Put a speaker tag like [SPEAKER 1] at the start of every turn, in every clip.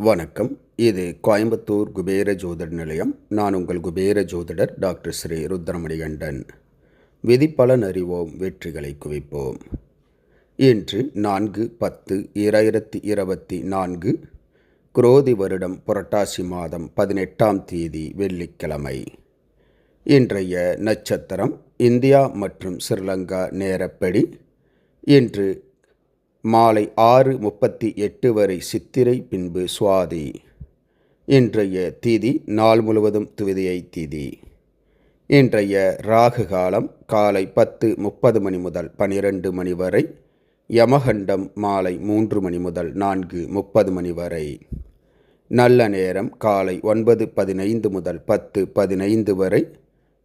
[SPEAKER 1] வணக்கம். இது கோயம்புத்தூர் குபேர ஜோதிட நிலையம். நான் உங்கள் குபேர ஜோதிடர் டாக்டர் ஸ்ரீ ருத்ரமணிகண்டன். விதிப்பலன் அறிவோம், வெற்றிகளை குவிப்போம். இன்று 4/10/2024 குரோதி வருடம் புரட்டாசி மாதம் 18ஆம் தேதி வெள்ளிக்கிழமை. இன்றைய நட்சத்திரம் இந்தியா மற்றும் ஸ்ரீலங்கா நேரப்படி இன்று மாலை 6:38 வரை சித்திரை, பின்பு சுவாதி. இன்றைய திதி நாள் முழுவதும் துவிதியை திதி. இன்றைய ராகு காலம் காலை 10:30 மணி முதல் 12 மணி வரை. யமகண்டம் மாலை 3 மணி முதல் 4:30 மணி வரை. நல்ல நேரம் காலை 9:15 முதல் 10:15 வரை.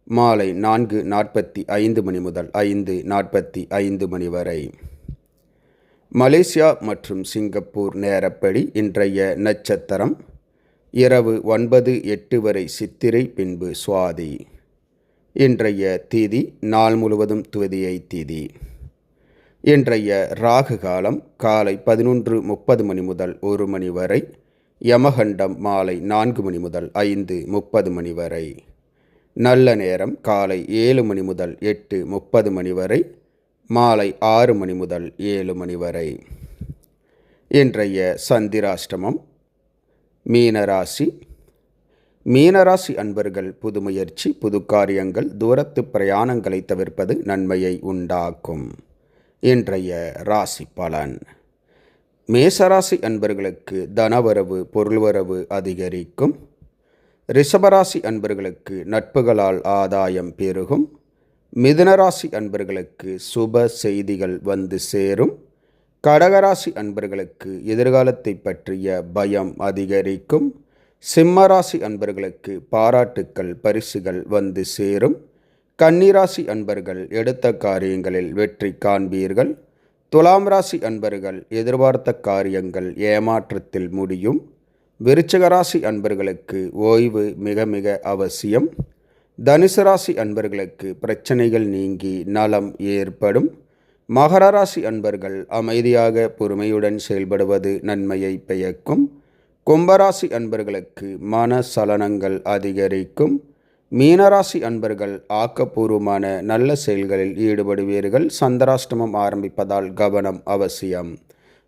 [SPEAKER 1] மாலை 4:45 மணி முதல் 5:45 மணி வரை. மலேசியா மற்றும் சிங்கப்பூர் நேரப்படி இன்றைய நட்சத்திரம் இரவு 9:08 வரை சித்திரை, பின்பு சுவாதி. இன்றைய திதி நாள் முழுவதும் துவிதியை திதி. இன்றைய ராகு காலம் காலை 11:30 மணி முதல் 1 மணி வரை. யமகண்டம் மாலை 4 மணி முதல் 5:30 மணி வரை. நல்ல நேரம் காலை 7 மணி முதல் 8:30 மணி வரை. மாலை 6 மணி முதல் 7 மணி வரை. இன்றைய சந்திராஷ்டமம் மீனராசி. மீனராசி அன்பர்கள் புது முயற்சி, புது காரியங்கள், தூரத்து பிரயாணங்களை தவிர்ப்பது நன்மையை உண்டாக்கும். இன்றைய ராசி பலன். மேசராசி அன்பர்களுக்கு தனவரவு, பொருள்வரவு அதிகரிக்கும். ரிஷபராசி அன்பர்களுக்கு நட்புகளால் ஆதாயம் பெருகும். மிதுனராசி அன்பர்களுக்கு சுப செய்திகள் வந்து சேரும். கடகராசி அன்பர்களுக்கு எதிர்காலத்தை பற்றிய பயம் அதிகரிக்கும். சிம்மராசி அன்பர்களுக்கு பாராட்டுக்கள், பரிசுகள் வந்து சேரும். கன்னிராசி அன்பர்கள் எடுத்த காரியங்களில் வெற்றி காண்பீர்கள். துலாம் ராசி அன்பர்கள் எதிர்பார்த்த காரியங்கள் ஏமாற்றத்தில் முடியும். விருச்சிகராசி அன்பர்களுக்கு ஓய்வு மிக மிக அவசியம். தனுசு ராசி அன்பர்களுக்கு பிரச்சனைகள் நீங்கி நலம் ஏற்படும். மகர ராசி அன்பர்கள் அமைதியாக பொறுமையுடன் செயல்படுவது நன்மையை பயக்கும். கும்பராசி அன்பர்களுக்கு மன சலனங்கள் அதிகரிக்கும். மீனராசி அன்பர்கள் ஆக்கப்பூர்வமான நல்ல செயல்களில் ஈடுபடுவீர்கள். சந்திராஷ்டமம் ஆரம்பிப்பதால் கவனம் அவசியம்.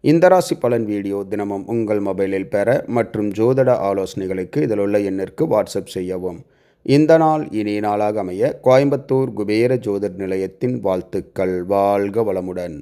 [SPEAKER 1] இந்த ராசி பலன் வீடியோ தினமும் உங்கள் மொபைலில் பெற மற்றும் ஜோதிட ஆலோசனைகளுக்கு இதில் உள்ள எண்ணிற்கு வாட்ஸ்அப் செய்யவும். இந்த நாள் இனிய நாளாக அமைய கோயம்புத்தூர் குபேர ஜோதிட நிலையத்தின் வாழ்த்துக்கள். வாழ்க வளமுடன்.